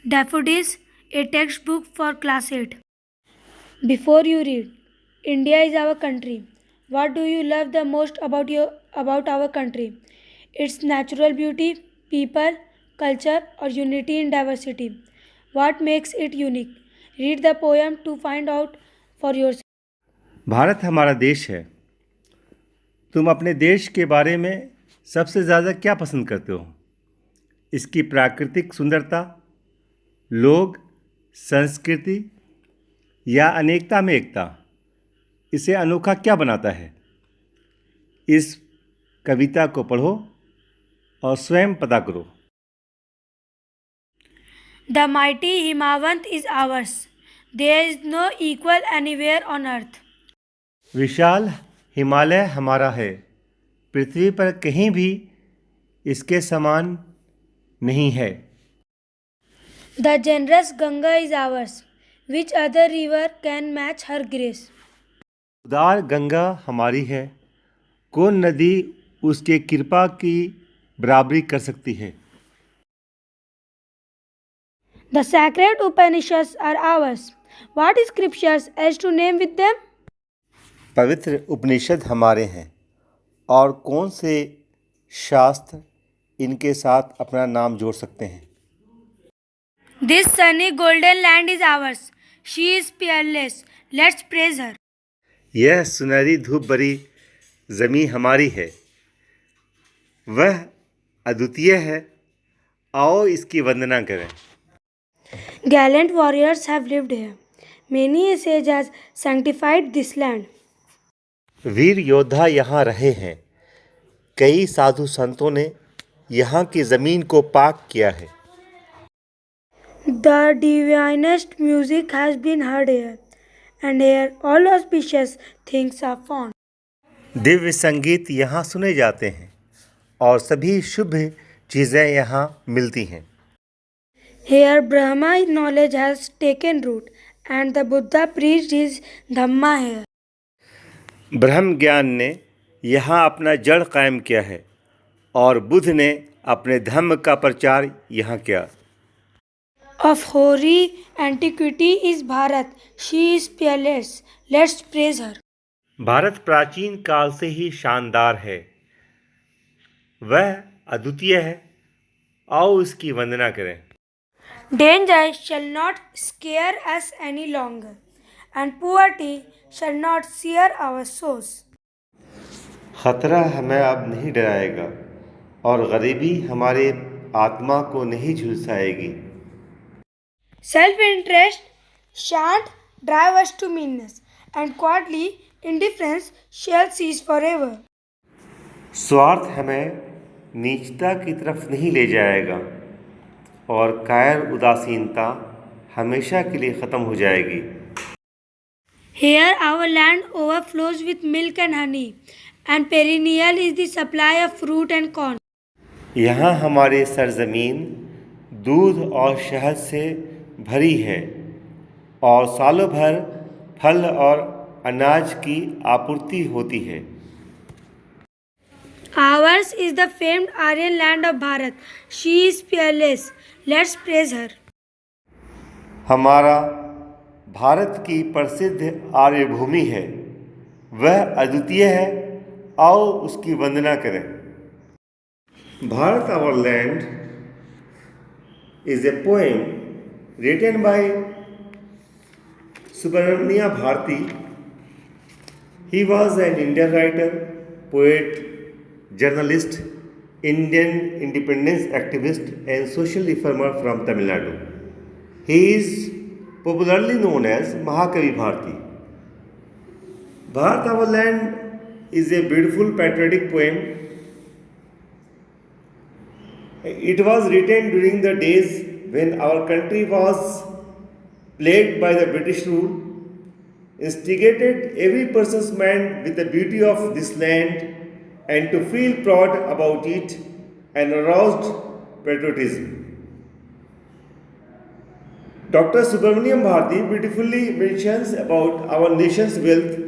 Daffodils, a textbook for class 8. Before you read, India is our country. What do you love the most about our country? Its natural beauty, people, culture, or unity in diversity. What makes it unique? Read the poem to find out for yourself. Bharat हमारा देश है। तुम अपने देश के बारे में सबसे ज़्यादा क्या पसंद करते हो? इसकी प्राकृतिक सुंदरता, लोग, संस्कृति या अनेकता में एकता? इसे अनोखा क्या बनाता है? इस कविता को पढ़ो और स्वयं पता करो। The mighty Himawant is ours. There is no equal anywhere on earth. विशाल हिमालय हमारा है। पृथ्वी पर कहीं भी इसके समान नहीं है। The generous Ganga is ours. Which other river can match her grace? उदार गंगा हमारी है। कौन नदी उसके कृपा की बराबरी कर सकती है? The sacred Upanishads are ours. What scriptures as to name with them? पवित्र उपनिषद हमारे हैं और कौन से शास्त्र इनके साथ अपना नाम जोड़ सकते हैं? This sunny golden land is ours. She is peerless. Let's praise her. यह सुनहरी धूप भरी ज़मीं हमारी है। वह अद्वितीय है। आओ इसकी वंदना करें। Gallant warriors have lived here. Many a sage has sanctified this land. वीर योद्धा यहाँ रहे हैं। कई साधु संतों ने यहाँ की ज़मीन को पाक किया है। The divinest music has been heard here, and here all auspicious things are found. Divya संगीत यहाँ सुने जाते हैं और सभी शुभ चीज़ें यहाँ मिलती हैं। Here Brahma knowledge has taken root, and the Buddha preached his Dhamma here. ब्रह्म ज्ञान ने यहाँ अपना जड़ कायम किया है और बुद्ध ने अपने धम्म का प्रचार यहाँ किया। Of hoary antiquity is Bharat. She is peerless. Let's praise her. Bharat प्राचीन काल से ही शानदार है। वह अद्वितीय है। आओ इसकी वंदना करें। Danger shall not scare us any longer, and poverty shall not sear our souls. खतरा हमें अब नहीं डराएगा और गरीबी हमारे आत्मा को नहीं झुलसाएगी। Self-interest shan't drive us to meanness, and cowardly indifference shall cease forever. स्वार्थ हमें नीचता की तरफ नहीं ले जाएगा और कायर उदासीनता हमेशा के लिए ख़त्म हो जाएगी। Here our land overflows with milk and honey, and perennial is the supply of fruit and corn. यहाँ हमारी सरजमीन दूध और शहद से भरी है और सालों भर फल और अनाज की आपूर्ति होती है। Ours is the famed Aryan land of Bharat. She is peerless. Let's praise her. हमारा भारत की प्रसिद्ध आर्य भूमि है। वह अद्वितीय है। आओ उसकी वंदना करें। Bharat our land is a poem written by Subramania Bharati. He was an Indian writer, poet, journalist, Indian independence activist and social reformer from Tamil Nadu. He is popularly known as Mahakavi Bharati. Bharat Our Land is a beautiful patriotic poem. It was written during the days when our country was plagued by the British rule, instigated every person's mind with the beauty of this land and to feel proud about it and aroused patriotism. Dr. Subramaniam Bharati beautifully mentions about our nation's wealth,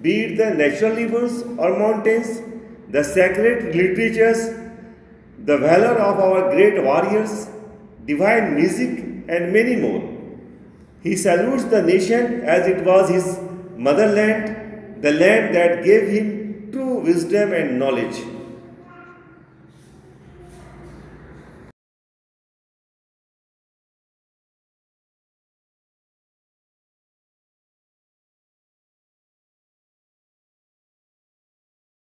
be it the natural rivers or mountains, the sacred literatures, the valor of our great warriors, divine music and many more. He salutes the nation as it was his motherland, the land that gave him true wisdom and knowledge.